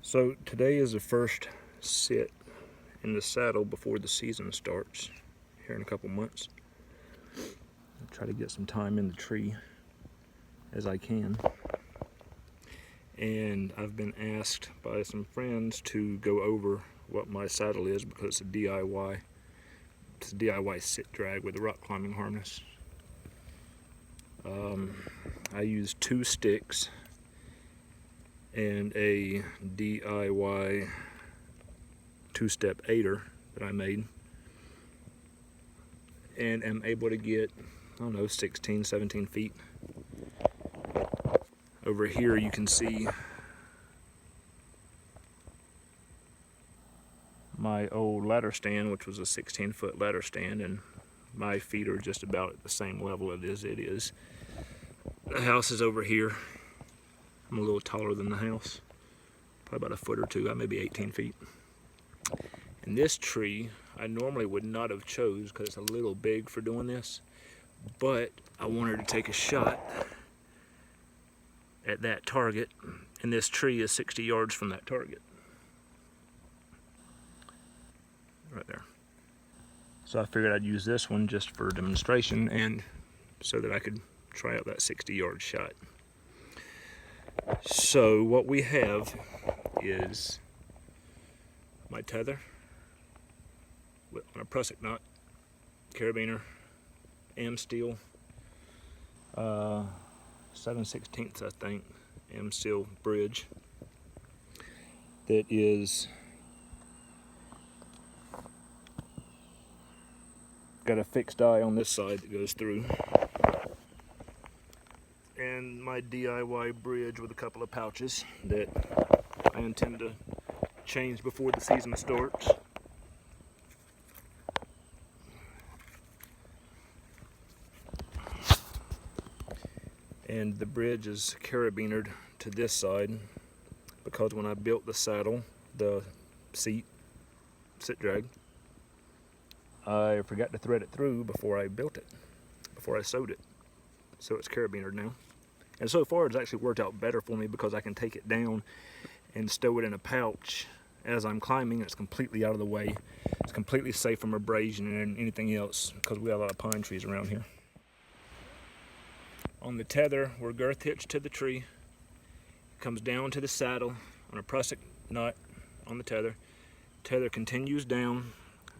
So today is the first sit in the saddle before the season starts here in a couple months. I'll try to get some time in the tree as I can. And I've been asked by some friends to go over what my saddle is because it's a DIY. It's a DIY sit drag with a rock climbing harness. I use 2 sticks and a DIY 2-step aider that I made, and am able to get, 16, 17 feet. Over here you can see my old ladder stand, which was a 16-foot ladder stand, and my feet are just about at the same level as it is. The house is over here. I'm a little taller than the house, probably about a foot or two. I may be 18 feet. And this tree I normally would not have chose because it's a little big for doing this, but I wanted to take a shot at that target, and this tree is 60 yards from that target. Right there. So I figured I'd use this one just for demonstration and so that I could try out that 60-yard shot. So what we have is my tether on a prusik knot, carabiner, M steel, 7/16 I think, M steel bridge that is got a fixed eye on this side that goes through, and my DIY bridge with a couple of pouches that I intend to change before the season starts. And the bridge is carabinered to this side because when I built the saddle, the sit drag, I forgot to thread it through before I built it, before I sewed it. So it's carabinered now. And so far it's actually worked out better for me because I can take it down and stow it in a pouch as I'm climbing. It's completely out of the way. It's completely safe from abrasion and anything else because we have a lot of pine trees around here. On the tether, we're girth hitched to the tree. It comes down to the saddle on a prusik knot on the tether. Tether continues down,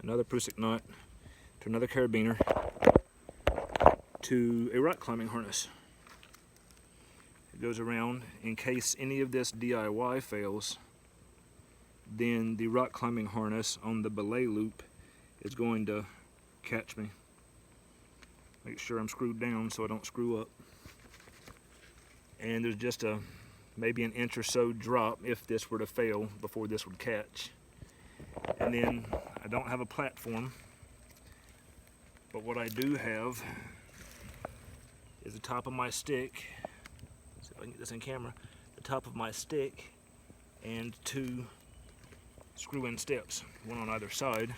another prusik knot to another carabiner to a rock climbing harness. It goes around in case any of this DIY fails. Then the rock climbing harness on the belay loop is going to catch me. Make sure I'm screwed down so I don't screw up. And there's just maybe an inch or so drop if this were to fail before this would catch. And then I don't have a platform, but what I do have is the top of my stick. See if I can get this in camera. The top of my stick and 2 screw-in steps, one on either side,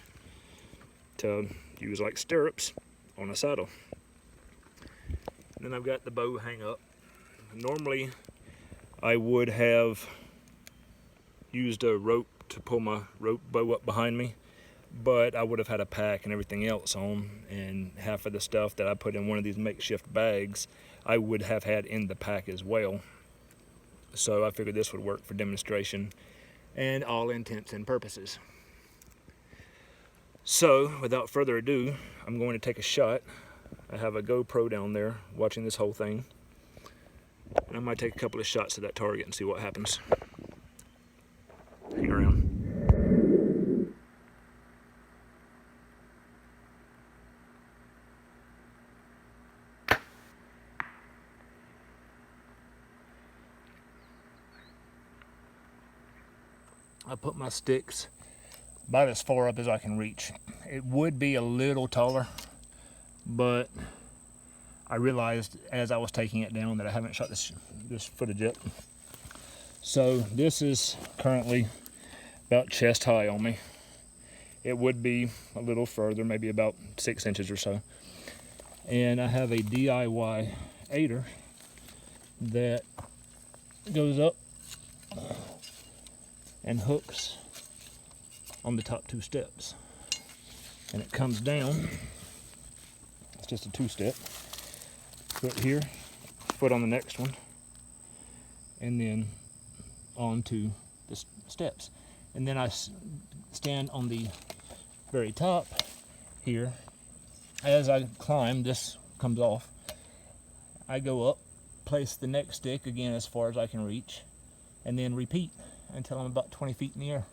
to use like stirrups on a saddle. And then I've got the bow hang up. Normally I would have used a rope to pull my rope bow up behind me, but I would have had a pack and everything else on, and half of the stuff that I put in one of these makeshift bags I would have had in the pack as well. So I figured this would work for demonstration and all intents and purposes. So without further ado, I'm going to take a shot. I have a GoPro down there watching this whole thing, and I might take a couple of shots at that target and see what happens. Hang around. I put my sticks about as far up as I can reach. It would be a little taller, but I realized as I was taking it down that I haven't shot this footage yet. So this is currently about chest high on me. It would be a little further, maybe about 6 inches or so. And I have a DIY aider that goes up and hooks on the top 2 steps. And it comes down. It's just a 2-step. Foot here, foot on the next one, and then onto the steps. And then I stand on the very top here. As I climb, this comes off. I go up, place the next stick again as far as I can reach, and then repeat until I'm about 20 feet in the air.